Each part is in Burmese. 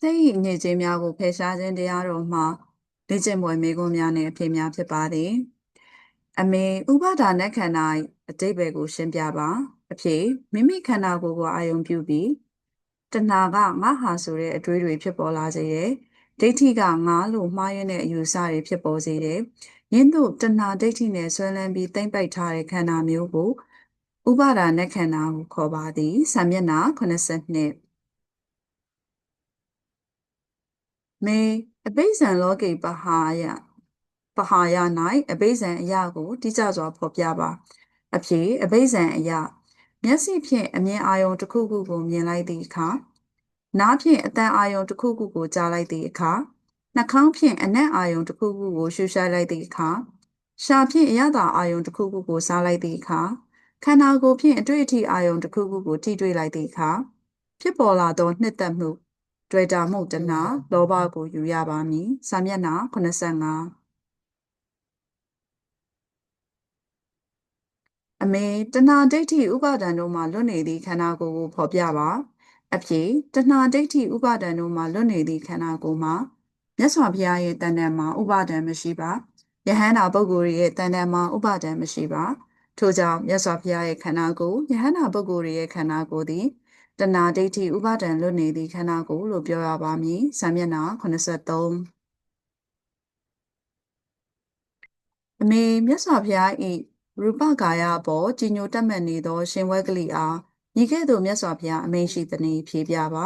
စိတ်ရည်အညစ်အကြေးများကိုဖယ်ရှားခြင်းတရားတော်မှာလေ့ကျင့်ပွဲမေးခွန်းများနှင့်အဖြေများဖြစ်ပါသည်။အမေဥပါဒါနဲ့ခန္ဓာ၏အတိတ်ပဲကိုရှင်းပြပါ။အဖြေမိမိခန္ဓာကိုယ်ကိုအာယုံပြုပြီးတဏှာကငါဟာဆိုတဲ့အတွေးတွေဖြစ်ပေါ်လာစေတယ်။ဒိဋ္ဌိကငါလို့မှားယွင်းတဲ့အယူဆတွေဖြစ်ပေါ်စေတယ်။ယင်းတို့တဏှာဒိဋ္ဌိနဲ့ဆွဲလန်းပြီးသိမ့်ပိုက်ထားတဲ့ခန္ဓာမျိုးကိုဥပါဒါနဲ့ခန္ဓာကိုခေါ်ပါသည်။စာမျက်နှာ82မေအဘိဇံလောကေပဟာယ၌အဘိဇံအရာကိုတိကျစွာဖော်ပြပါအဖြေအဘိဇံအရာမျက်စိဖြင့်အမြင်အာရုံတစ်ခုခုကိုမြင်လိုက်သည့်အခါနားဖြင့်အသံအာရုံတစ်ခုခုကိုကြားလိုက်သည့်အခါနှာခေါင်းဖြင့်အနံ့အာရုံတစ်ခုခုကိုရှုရှိုက်လိုက်သည့်အခါရှာဖြင့်အရသာအာရုံတစ်ခုခုကိုစားလိုက်သည့်အခါခန္ဓာကိုယ်ဖြင့်အတွေ့အထိအာရုံတစ်ခုခုကိုထိတွေ့လိုက်သည့်အခါဖြစ်ပေါ်လာသောနှစ်သက်မှုတွေ့တာမှုတဏှာလောဘကိုယူရပါမည်စာမျက်နှာ85အမေတဏှာဒိဋ္ဌိဥပါဒံတို့မှလွတ်နေသည့်ခန္ဓာကိုယ်ကိုဖော်ပြပါအဖြေတဏှာဒိဋ္ဌိဥပါဒံတို့မှလွတ်နေသည့်ခန္ဓာကိုယ်မှာမြတ်စွာဘုရားရဲ့တန်တန်မှာဥပါဒံမရှိပါယဟန္တာပုဂ္ဂိုလ်ရဲ့တန်တန်မှာဥပါဒံမရှိပါထို့ကြောင့်မြတ်စွာဘုရားရဲ့ခန္ဓာကိုယ်ယဟန္တာပုဂ္ဂိုလ်ရဲ့ခန္ဓာကိုယ်သည်တဏှာဒိဋ္ဌိဥပါဒံလွတ်နေသည့်ခန္ဓာကိုယ်လို့ပြောရပါမည်စာမျက်နှာ83အမေမြတ်စွာဘုရား၏ရူပကာယအပေါ်ကြည်ညိုတက်မှတ်နေသောရှင်ဝဲကလေးအားညီကဲ့သို့မြတ်စွာဘုရားအမိန့်ရှိသည်ဖြေပြပါ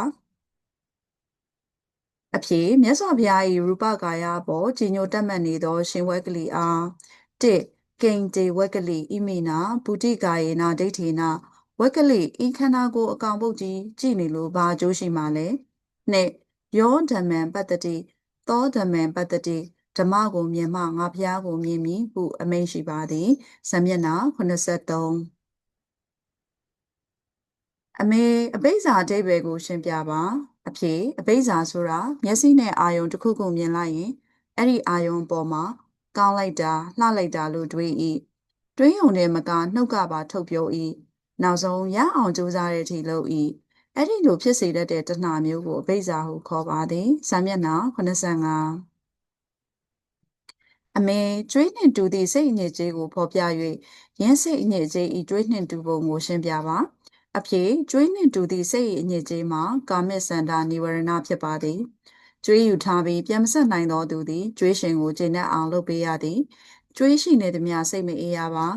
အဖြေမြတ်စွာဘုရား၏ရူပကာယအပေါ်ကြည်ညိုတက်မှတ်နေသောရှင်ဝဲကလေးအား1ကိဉ္တေဝက်ကလိဣမိနာဗုဒ္ဓိကာယေနာဒိဋ္ဌိနာဝက်ကလိဤခန္ဓာကိုယ်အကောင်ပုတ်ကြီးကြည်နေလို့ဘာအကျိုးရှိမှလဲ2ယောဓမ္မံပတ္တတိသောဓမ္မံပတ္တတိဓမ္မကိုမြင်မှငါဘုရားကိုမြင်မည်ဟုအမိန့်ရှိပါသည်ဇမျက်နှာ83အမေအဘိဇ္ဇာအဓိပ္ပာယ်ကိုရှင်းပြပါအဖြေအဘိဇ္ဇာဆိုတာမျက်စိနဲ့အာယုံတစ်ခုခုမြင်လိုက်ရင်အဲ့ဒီအာယုံပေါ်မှာကောင်းလိုက်တာလှလိုက်တာလို့တွေး၏တွေးုံနဲ့မကနှုတ်ကပါထုတ်ပြော၏နောက်ဆုံးရအောင်ကြိုးစားတဲ့အထိလုပ်၏အဲ့ဒီလိုဖြစ်စေတတ်တဲ့တဏှာမျိုးကိုအဘိဇ္ဇာဟုခေါ်ပါသည်စာမျက်နှာ85အမေကျွေးနှင့်တူသည့်စိတ်အညစ်အကြေးကိုဖော်ပြ၍ရင်းစိတ်အညစ်အကြေးဤကျွေးနှင့်တူပုံကိုရှင်းပြပါအဖြေကျွေးနှင့်တူသည့်စိတ်အညစ်အကြေးမှာကာမစန္ဒနိဝရဏဖြစ်ပါသည်ကျွေးယူထားပြီးပြန်မဆက်နိုင်သောသူသည်ကျွေးရှင်ကိုကျေနပ်အောင်လုပ်ပေးရသည်ကျွေးရှိနေသည်များစိတ်မအေးရပါ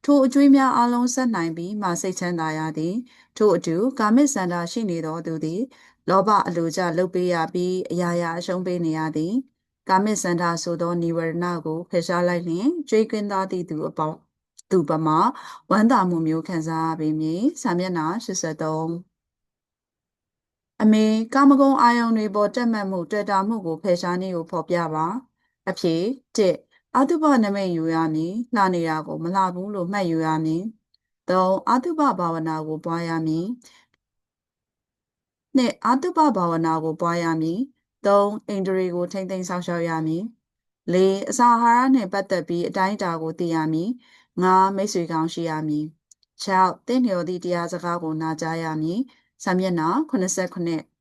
ထိုအကျွေးများအလုံးဆက်နိုင်ပြီးမှစိတ်ချမ်းသာရသည်ထို့အတူကာမစန္ဒရှိနေသောသူသည်လောဘအလိုကျလုပ်ပေးရပြီးအရာရာအရှုံးပေးနေရသည်ကာမစန္ဒဆိုသောနိဝရဏကိုဖယ်ရှားလိုက်လျင်ကျွေးကင်းသားသည့်သူအပေါင်းသူပမာဝမ်းသာမှုမျိုးခံစားရပေမည်စာမျက်နှာ83အမေကာမဂုဏ်အာယုန်တွေပေါ်တက်မှတ်မှုတွေ့တာမှုကိုဖယ်ရှားနည်းကိုဖော်ပြပါအဖြေ1အတုပနမိတ်ယူရမည်လှနေတာကိုမလှဘူးလို့မှတ်ယူရမည်3အတုပဘာဝနာကိုပွားရမည်2အတုပဘာဝနာကိုပွားရမည်3အိန္ဒြေကိုထိမ့်သိမ်းဆောက်ရှောက်ရမည်4အစာအာဟာရနှင့်ပတ်သက်ပြီးအတိုင်းအတာကိုသိရမည်5မိတ်ဆွေကောင်းရှိရမည်6သင်လျော်သည့်တရားစကားကိုနာကြားရမည်စာမျက်နှာ89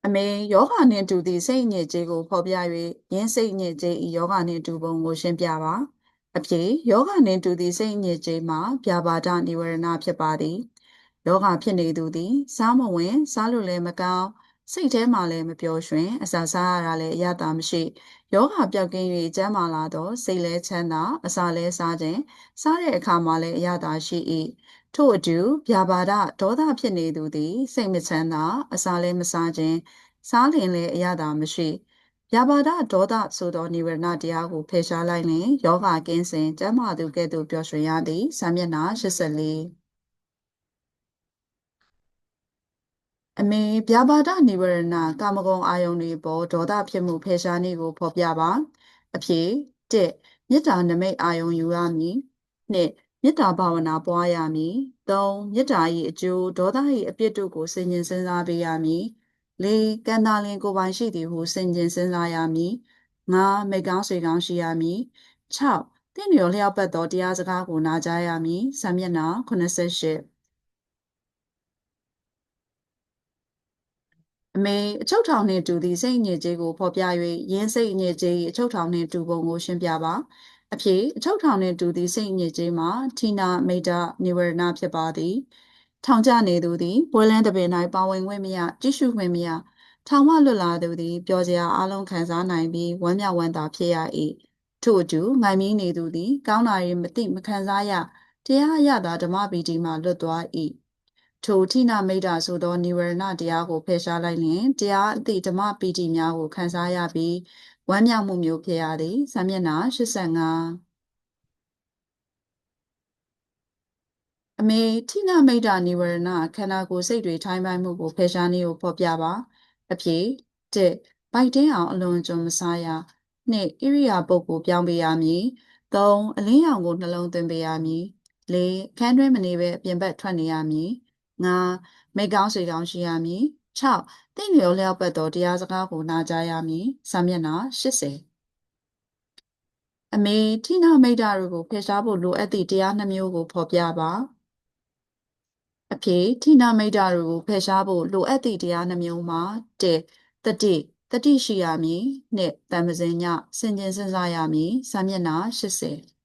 အမေယောဂနှင့်တူသည့်စိတ်အညစ်အကြေးကိုဖော်ပြ၍ယင်းစိတ်အညစ်အကြေးဤယောဂနှင့်တူပုံကိုရှင်းပြပါအဖြေယောဂနှင့်တူသည့်စိတ်အညစ်အကြေးမှာဗျာပါဒနိဝရဏဖြစ်ပါသည်ယောဂဖြစ်နေသူသည်စားမဝင်စားလို့လည်းမကောင်းစိတ်ထဲမှာလည်းမပျော်ရွှင်အစာစားရတာလည်းအရသာမရှိယောဂပျောက်ကင်း၍ကျန်းမာလာသောစိတ်လဲချမ်းသာအစာလဲစားခြင်းစားတဲ့အခါမှာလည်းအရသာရှိ၏ထို့အတူဗျာပါဒဒေါသဖြစ်နေသူသည်စိတ်မချမ်းသာအစာလည်းမစားခြင်းစားလင်လည်းအရသာမရှိဗျာပါဒဒေါသဆိုသောနိဝရဏတရားကိုဖယ်ရှားလိုက်လင်ယောဂကင်းစဉ်ကျန်းမာသူကဲ့သို့ပျော်ရွှင်ရသည်စာမျက်နှာ84အမေဗျာပါဒနိဝရဏကာမဂုဏ်အာယုန်တွေပေါ်ဒေါသဖြစ်မှုဖယ်ရှားနည်းကိုဖော်ပြပါအဖြေ1မေတ္တာနမိတ်အာယုန်ယူရမည်2မေတ္တာဘာဝနာပွားရမည်3မေတ္တာ၏အကျိုးဒေါသ၏အပြစ်တို့ကိုဆင်ခြင်စဉ်းစားပေးရမည်4ကံတာလင်ကိုယ်ပိုင်ရှိသည်ဟုဆင်ခြင်စဉ်းစားရမည်5မိတ်ကောင်းဆွေကောင်းရှိရမည်6သင်လျော်လျောက်ပတ်သောတရားစကားကိုနာကြားရမည်စာမျက်နှာ88 မေအချုပ်ထောင်နှင့်တူသည့်စိတ်အညစ်အကြေးကိုဖော်ပြ၍ယင်းစိတ်အညစ်အကြေး၏အချုပ်ထောင်နှင့်တူပုံကိုရှင်းပြပါအဖြေအချုပ်ထောင်နှင့်တူသည့်စိတ်အညစ်အကြေးမှာထိနာမိတ်တနိဝရဏဖြစ်ပါသည်ထောင်ကျနေသူသည်ပွဲလန်းတပင်၌ပါဝင်ခွင့်မရကြည့်ရှုခွင့်မရထောင်မှလွတ်လာသူသည်ပျော်စရာအလုံးခံစားနိုင်ပြီးဝမ်းမြောက်ဝမ်းသာဖြစ်ရ၏ထို့အတူငိုင်မီးနေသူသည်ကောင်းတာ၏မသိမခံစားရတရားအရသာဓမ္မပီတိမှလွတ်သွား၏ထိုထိနာမိတ်တာဆိုသောနိဝရဏတရားကိုဖယ်ရှားလိုက်လျင်တရားအသည့်ဓမ္မပီတိများကိုခံစားရပြီးဝမ်းမြောက်မှုမျိုးဖြစ်ရသည်စာမျက်နှာ85အမေထိနာမိတ်တာနိဝရဏခန္ဓာကိုယ်စိတ်တွေထိုင်းပိုင်မှုကိုဖယ်ရှားနည်းကိုဖော်ပြပါအဖြေ1ဗိုက်တင်းအောင်အလွန်ကျွံမစားရ2ဣရိယာပုတ်ကိုပြောင်းပေးရမည်3အလင်းရောင်ကိုနှလုံးသွင်းပေးရမည်4ခန်းတွင်းမနေဘဲအပြင်ဘက်ထွက်နေရမည်5မိတ်ကောင်းဆွေကောင်းရှိရမည်6တင့်လျော်လျောက်ပတ်သောတရားစကားကိုနာကြားရမည်စာမျက်နှာ80အမေထိနာမိတ်တာတို့ကိုဖယ်ရှားဖို့လိုအပ်သည့်တရားနှမျိုးကိုဖော်ပြပါအဖြေထိနာမိတ်တာတို့ကိုဖယ်ရှားဖို့လိုအပ်သည့်တရားနှမျိုးမှာ1တတိရှိရမည်2တန်ပစင်ညစင်ကျင်စဉ်းစားရမည်စာမျက်နှာ80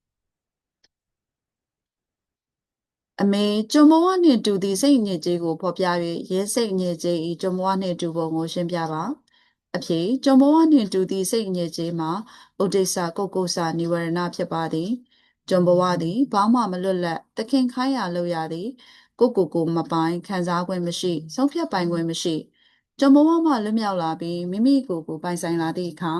အမေကျုံဘဝနှင့်တူသည့်စိတ်အညစ်အကြေးကိုဖော်ပြ၍ရဲစိတ်အညစ်အကြေး၏ကျုံဘဝနှင့်တူပုံကိုရှင်းပြပါအဖြေကျုံဘဝနှင့်တူသည့်စိတ်အညစ်အကြေးမှာဥဒိစ္စကုတ်ကုဆာနိဝရဏဖြစ်ပါသည်ကျုံဘဝသည်ဘာမှမလွတ်လပ်တခင်ခိုင်းရလို့ရသည်ကိုမပိုင်ခံစား권မရှိဆုံးဖြတ်ပိုင်권မရှိကျုံဘဝမှလွတ်မြောက်လာပြီးမိမိကိုယ်ကိုပိုင်ဆိုင်လာသည့်အခါ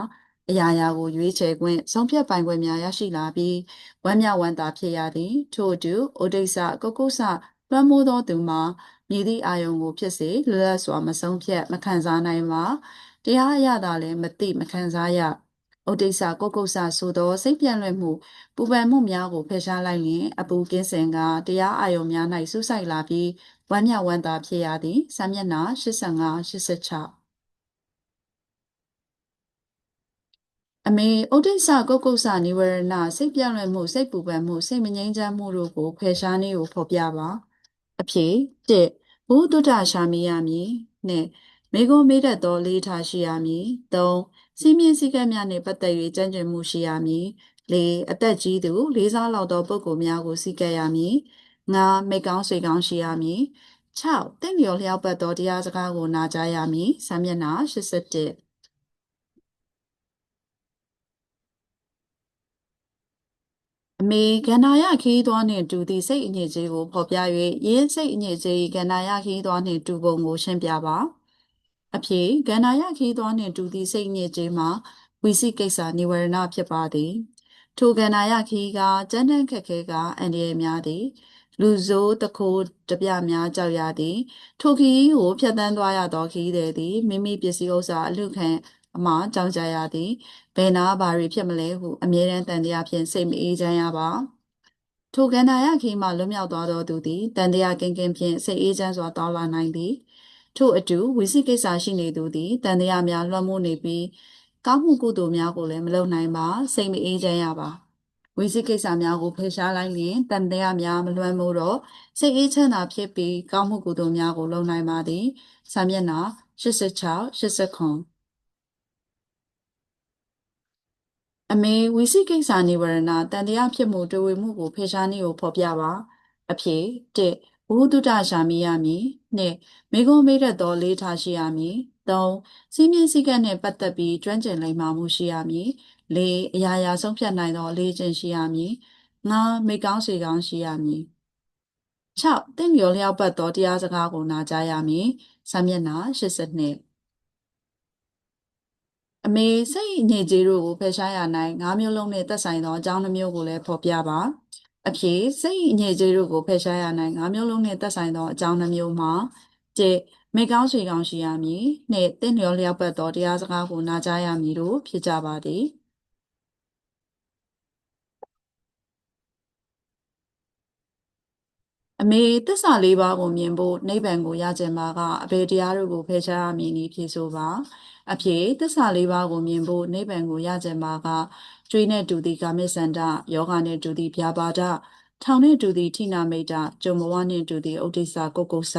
အရာရာကိုရွေးချယ်권ဆုံးဖြတ်ပိုင်권များရရှိလာပြီးဝမ်းမြောက်ဝမ်းသာဖြစ်ရသည်ထို့အတူဩဒိစ္စကုတ်ကုဆလွှမ်းမိုးသောသူမှာမြည်သည့်အာယုံကိုဖြစ်စေလွတ်လပ်စွာမဆုံးဖြတ်မခံစားနိုင်ပါတရားအရသာလည်းမသိမခံစားရဩဒိစ္စကုတ်ကုဆဆိုသောစိတ်ပြန့်လွင့်မှုပူပန်မှုများကိုဖယ်ရှားလိုက်လျင်အပူကင်းစင်ကတရားအာယုံများ၌စူးစိုက်လာပြီးဝမ်းမြောက်ဝမ်းသာဖြစ်ရသည်စာမျက်နှာ85 86အမေဩဒိစ္စကုတ်ကုဆနိဝရဏစိတ်ပြန့်လွင့်မှုစိတ်ပူပန်မှုစိတ်မငြိမ်းချမ်းမှုတို့ကိုဖယ်ရှားနည်းကိုဖော်ပြပါအဖြေ1ဘုဒ္ဓရှာမိရမည်2မိဂုံးမေးတတ်သောလေးထားရှိရမည်3စီးမြင့်စည်းကမ်းများနှင့်ပတ်သက်၍ကြံ့ကြံ့မှုရှိရမည်4အသက်ကြီးသူလေးစားလောက်သောပုဂ္ဂိုလ်များကိုစည်းကပ်ရမည်5မိတ်ကောင်းဆွေကောင်းရှိရမည်6တင့်လျော်လျောက်ပတ်သောတရားစကားကိုနာကြားရမည်စာမျက်နှာ81အမေကန္နာယခီးသွားနှင့်တူသည့်စိတ်အညစ်အကြေးကိုဖော်ပြ၍ရင်းစိတ်အညစ်အကြေးကန္နာယခီးသွားနှင့်တူပုံကိုရှင်းပြပါအဖြေကန္နာယခီးသွားနှင့်တူသည့်စိတ်အညစ်အကြေးမှာဝီစိကိစ္စနိဝရဏဖြစ်ပါသည်ထိုကန္နာယခီးကကျန်းတန်းခက်ခဲကအန္တရာယ်များသည်လူဆိုးတခိုးတပြများကြောက်ရသည်ထိုခီးကိုဖျက်ဆီးသွားရသောခီးသည်မိမိပစ္စည်းဥစ္စာအလူခံအမှားကြောက်ကြရသည်ဘယ်နာဘာတွေဖြစ်မလဲဟုအမြဲတမ်းတန်တရားဖြင့်စိတ်မအေးချမ်းရပါထိုကန္နာယခီးမှလွတ်မြောက်သွားသောသူသည်တန်တရားကင်းကင်းဖြင့်စိတ်အေးချမ်းစွာတောင်းလာနိုင်သည်ထို့အတူဝိသိကိစ္စရှိနေသူသည်တန်တရားများလွှမ်းမိုးနေပြီးကောင်းမှုကုသိုလ်များကိုလည်းမလုပ်နိုင်ပါစိတ်မအေးချမ်းရပါဝိသိကိစ္စများကိုဖယ်ရှားလိုက်လျင်တန်တရားများမလွှမ်းမိုးတော့စိတ်အေးချမ်းသာဖြစ်ပြီးကောင်းမှုကုသိုလ်များကိုလုပ်နိုင်ပါသည်စာမျက်နှာ86 89အမေဝီစိကိစ္စနိဝရဏတန်တရားဖြစ်မှုတွေ့ဝေမှုကိုဖယ်ရှားနည်းကိုဖော်ပြပါအဖြေ1ဘုဒ္ဓရှာမိရမည်2မိဂုံးမေးတတ်သောလေးထားရှိရမည်3စီးမြင့်စည်းကမ်းနှင့်ပတ်သက်ပြီးကျွမ်းကျင်လိမ္မာမှုရှိရမည်4အရာရာဆုံးဖြတ်နိုင်သောအလေးကျင့်ရှိရမည်5မိကောင်းစေကောင်းရှိရမည်6တင့်လျော်လျောက်ပတ်သောတရားစကားကိုနာကြားရမည်စာမျက်နှာ82အမေစိတ်ညစ်ကြေးတို့ကိုဖယ်ရှားရနိုင်၅မျိုးလုံးနဲ့သက်ဆိုင်သောအကြောင်းနှမျိုးကိုလည်းဖော်ပြပါအဖြေစိတ်ညစ်ကြေးတို့ကိုဖယ်ရှားရနိုင်၅မျိုးလုံးနဲ့သက်ဆိုင်သောအကြောင်းနှမျိုးမှာ၁မိကောင်းဆွေကောင်းရှိရမည်၂တင့်လျော်လျောက်ပတ်သောတရားစကားကိုနာကြားရမည်တို့ဖြစ်ကြပါသည်အမေသစ္စာလေးပါးကိုမြင်ဖို့နိဗ္ဗာန်ကိုရကျင်ပါကအဘယ်တရားတို့ကိုဖယ်ရှားရမည်နည်းဖြေဆိုပါအဖြေသစ္စာလေးပါးကိုမြင်ဖို့နိဗ္ဗာန်ကိုရကျင်ပါကကျွေးနဲ့တူသည့်ကာမိစန္ဒယောဂနဲ့တူသည့်ဗျာပါဒ ထောင်နှင့်တူသည့်ထိနာမိတ်တာကြုံဘဝနှင့်တူသည့်ဥဒိစ္စကုတ်ကုတ်ဆ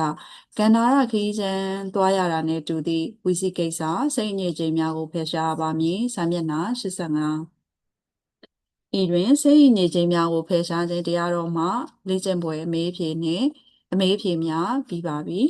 ကန္နာရခီးချမ်းသွားရတာနှင့်တူသည့်ဝီစီကိစ္စစိတ်ညစ်ခြင်းများကိုဖယ်ရှားပါမည်စာမျက်နှာ85ဤတွင်စိတ်ညစ်ခြင်းများကိုဖယ်ရှားခြင်းတရားတော်မှာလေ့ကျင့်ပွဲအမေးဖြေနှင့်အမေးဖြေများပြီးပါပြီ